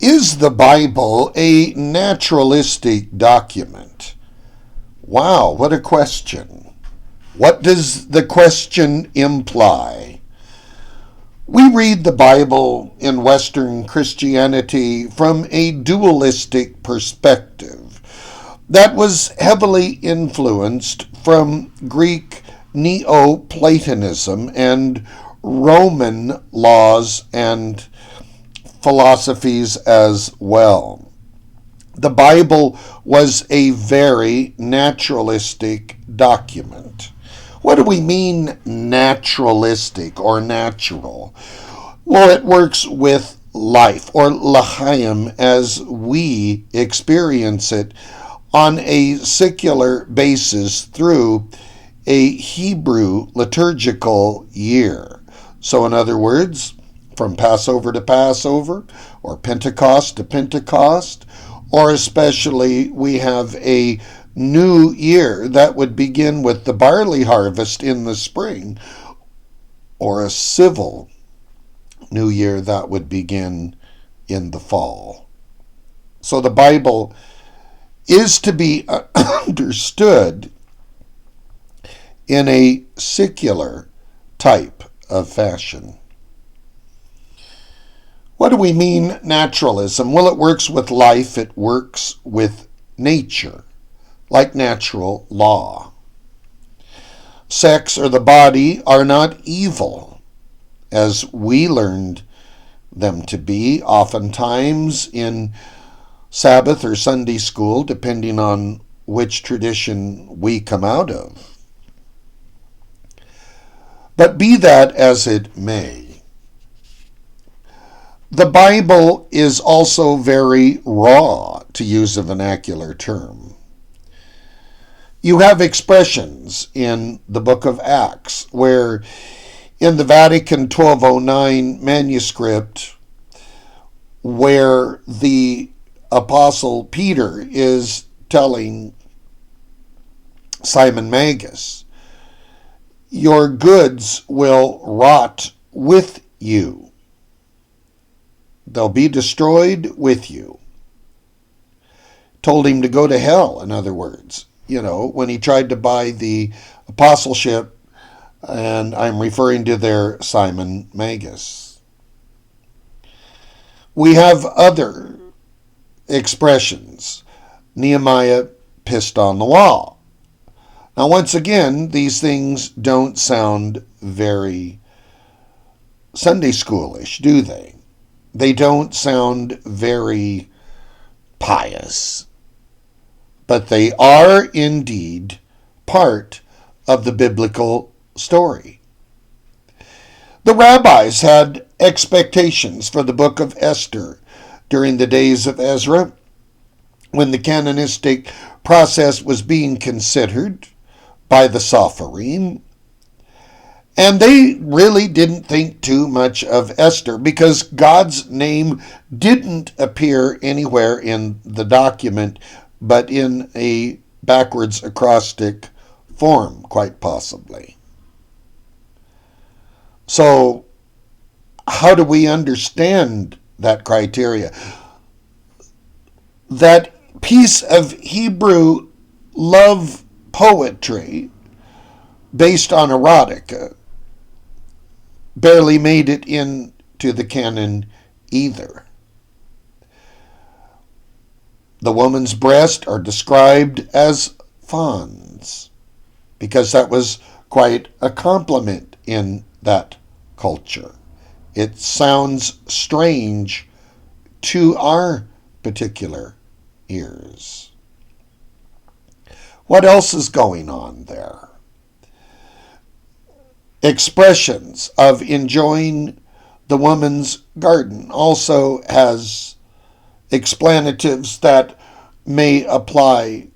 Is the Bible a naturalistic document? Wow, what a question. What does the question imply? We read the Bible in Western Christianity from a dualistic perspective that was heavily influenced from Greek Neoplatonism and Roman laws and philosophies as well. The Bible was a very naturalistic document. What do we mean naturalistic or natural? Well, it works with life, or l'chaim, as we experience it on a secular basis through a Hebrew liturgical year. So in other words, from Passover to Passover, or Pentecost to Pentecost, or especially we have a new year that would begin with the barley harvest in the spring, or a civil new year that would begin in the fall. So the Bible is to be understood in a secular type of fashion. What do we mean naturalism? Well, it works with life, it works with nature, like natural law. Sex or the body are not evil, as we learned them to be, oftentimes in Sabbath or Sunday school, depending on which tradition we come out of. But be that as it may, the Bible is also very raw, to use a vernacular term. You have expressions in the book of Acts where in the Vatican 1209 manuscript, where the Apostle Peter is telling Simon Magus, your goods will rot with you. They'll be destroyed with you. Told him to go to hell, in other words. When he tried to buy the apostleship, and I'm referring to their Simon Magus. We have other expressions. Nehemiah pissed on the wall. Now, once again, these things don't sound very Sunday schoolish, do they? They don't sound very pious, but they are indeed part of the biblical story. The rabbis had expectations for the book of Esther during the days of Ezra, when the canonistic process was being considered by the Sopharim. And they really didn't think too much of Esther because God's name didn't appear anywhere in the document, but in a backwards acrostic form, quite possibly. So, how do we understand that criteria? That piece of Hebrew love poetry based on erotica barely made it into the canon either. The woman's breasts are described as fawns because that was quite a compliment in that culture. It sounds strange to our particular ears. What else is going on there? Expressions of enjoying the woman's garden also has explanatives that may apply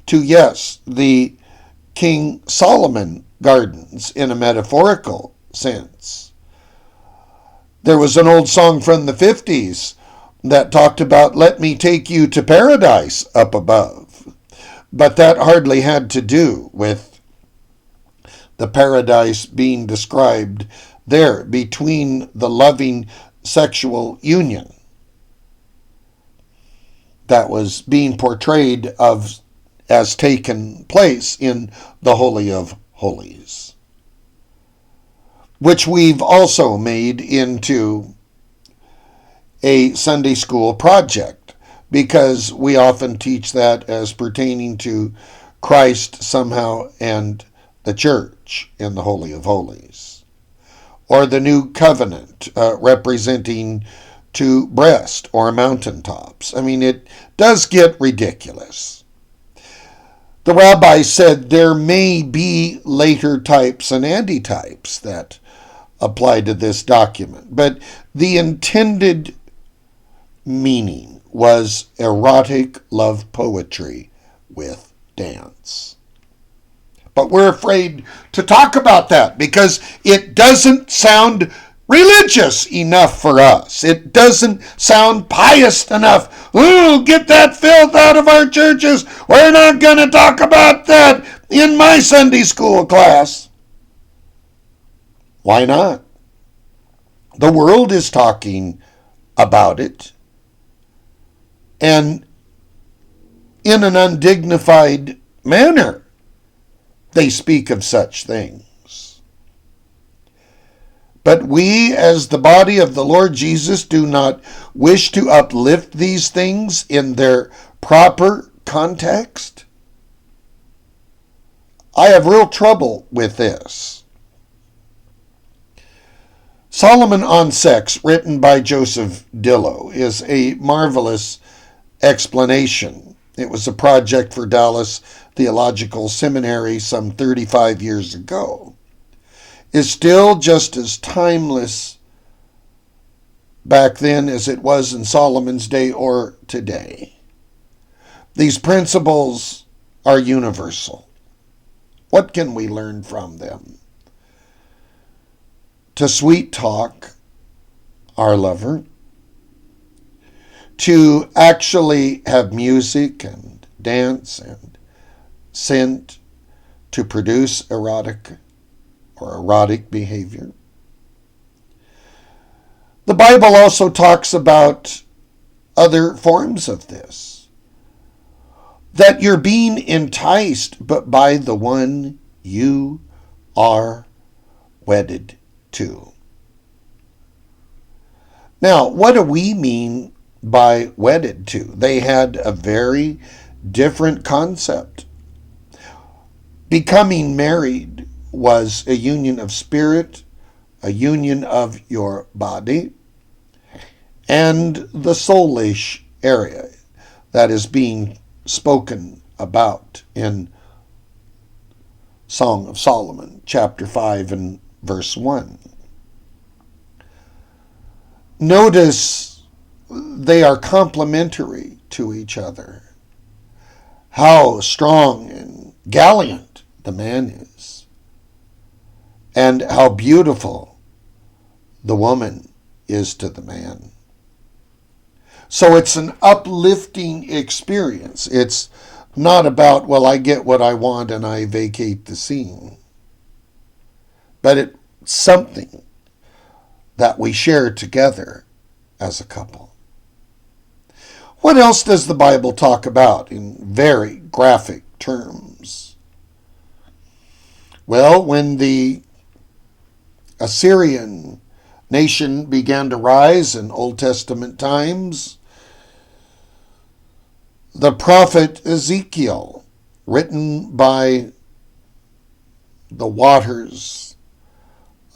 to, yes, the King Solomon gardens in a metaphorical sense. There was an old song from the 50s that talked about, let me take you to paradise up above. But that hardly had to do with the paradise being described there between the loving sexual union. that was being portrayed as taken place in the Holy of Holies, which we've also made into a Sunday school project, because we often teach that as pertaining to Christ somehow and the church in the Holy of Holies, or the new covenant representing two breasts or mountaintops. I mean, it does get ridiculous. The rabbi said there may be later types and antitypes that apply to this document, but the intended meaning was erotic love poetry with dance. But we're afraid to talk about that because it doesn't sound religious enough for us. It doesn't sound pious enough. Ooh, get that filth out of our churches. We're not going to talk about that in my Sunday school class. Why not? The world is talking about it, and in an undignified manner they speak of such things. But we, as the body of the Lord Jesus, do not wish to uplift these things in their proper context. I have real trouble with this. Solomon on Sex, written by Joseph Dillow, is a marvelous explanation. It was a project for Dallas Theological Seminary some 35 years ago. Is still just as timeless back then as it was in Solomon's day or today. These principles are universal. What can we learn from them? To sweet talk our lover, to actually have music and dance and scent to produce erotic behavior. The Bible also talks about other forms of this, that you're being enticed but by the one you are wedded to. Now, what do we mean by wedded to? They had a very different concept. Becoming married was a union of spirit, a union of your body, and the soulish area that is being spoken about in Song of Solomon, chapter 5 and verse 1. Notice they are complementary to each other. How strong and gallant the man is, and how beautiful the woman is to the man. So it's an uplifting experience. It's not about, well, I get what I want and I vacate the scene. But it's something that we share together as a couple. What else does the Bible talk about in very graphic terms? Well, when the Assyrian nation began to rise in Old Testament times, the prophet Ezekiel, written by the waters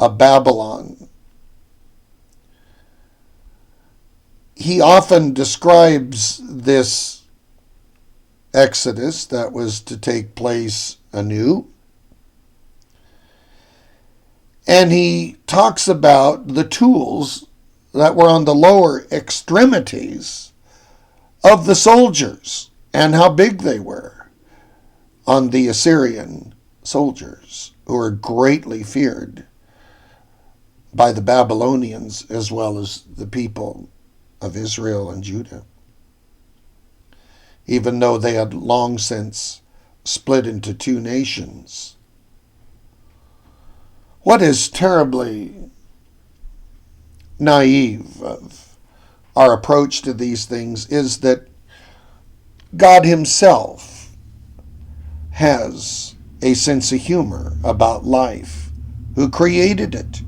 of Babylon, he often describes this exodus that was to take place anew. And he talks about the tools that were on the lower extremities of the soldiers and how big they were on the Assyrian soldiers, who were greatly feared by the Babylonians as well as the people of Israel and Judah, even though they had long since split into two nations. What is terribly naive of our approach to these things is that God himself has a sense of humor about life. Who created it?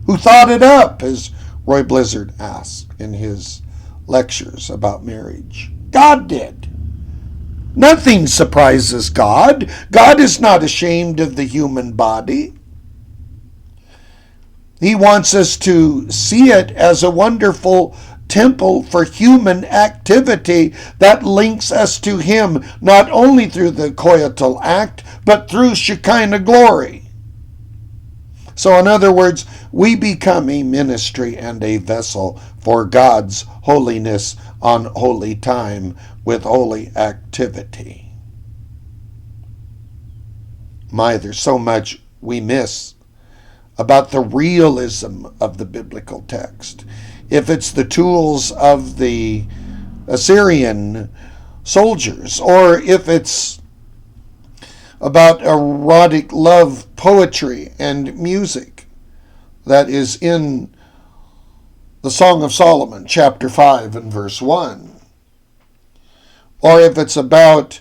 Who thought it up, as Roy Blizzard asked in his lectures about marriage? God did. Nothing surprises God. God is not ashamed of the human body. He wants us to see it as a wonderful temple for human activity that links us to him, not only through the coital act, but through Shekinah glory. So in other words, we become a ministry and a vessel for God's holiness on holy time with holy activity. My, there's so much we miss about the realism of the biblical text. If it's the tools of the Assyrian soldiers, or if it's about erotic love poetry and music that is in the Song of Solomon, chapter 5 and verse 1, or if it's about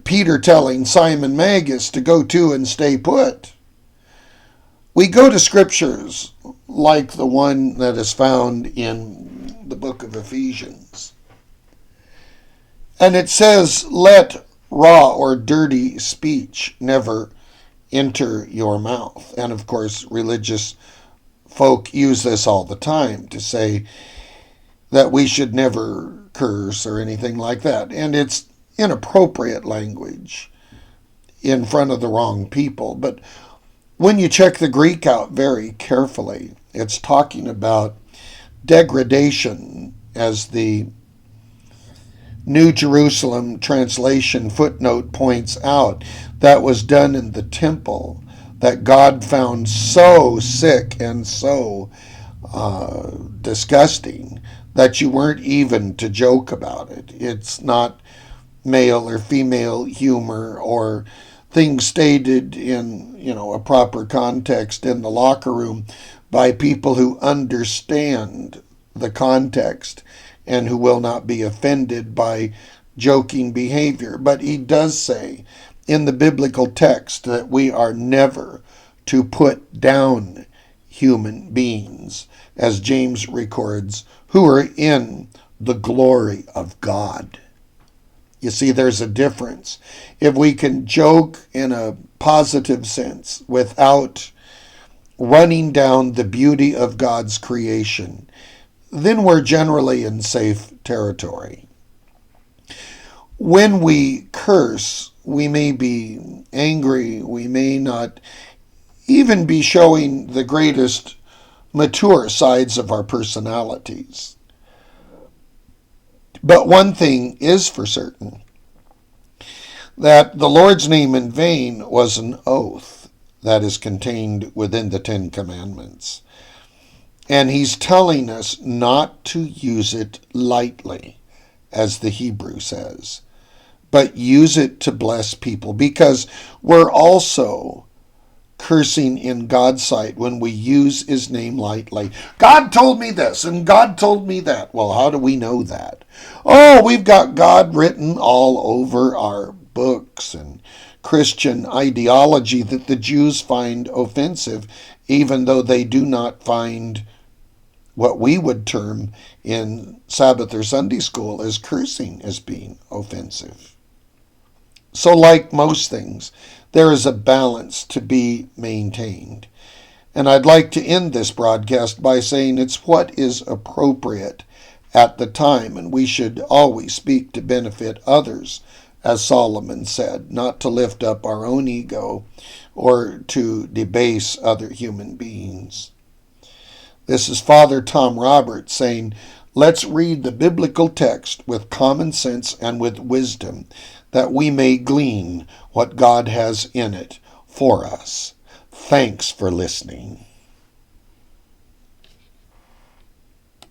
Peter telling Simon Magus to go to and stay put. We go to scriptures like the one that is found in the book of Ephesians. And it says, let raw or dirty speech never enter your mouth. And of course, religious folk use this all the time to say that we should never curse or anything like that. And it's inappropriate language in front of the wrong people. But when you check the Greek out very carefully, it's talking about degradation, as the New Jerusalem translation footnote points out, that was done in the temple, that God found so sick and so disgusting that you weren't even to joke about it. It's not male or female humor or things stated in, a proper context in the locker room by people who understand the context and who will not be offended by joking behavior. But he does say in the biblical text that we are never to put down human beings, as James records, who are in the glory of God. You see, there's a difference. If we can joke in a positive sense without running down the beauty of God's creation, then we're generally in safe territory. When we curse, we may be angry, we may not even be showing the greatest mature sides of our personalities. But one thing is for certain, that the Lord's name in vain was an oath that is contained within the Ten Commandments. And he's telling us not to use it lightly, as the Hebrew says, but use it to bless people, because we're also cursing in God's sight when we use his name lightly. God told me this and God told me that. Well, how do we know that? Oh, we've got God written all over our books and Christian ideology that the Jews find offensive, even though they do not find what we would term in Sabbath or Sunday school as cursing as being offensive. So like most things, there is a balance to be maintained. And I'd like to end this broadcast by saying it's what is appropriate at the time, and we should always speak to benefit others, as Solomon said, not to lift up our own ego or to debase other human beings. This is Father Tom Roberts saying, let's read the biblical text with common sense and with wisdom, that we may glean what God has in it for us. Thanks for listening.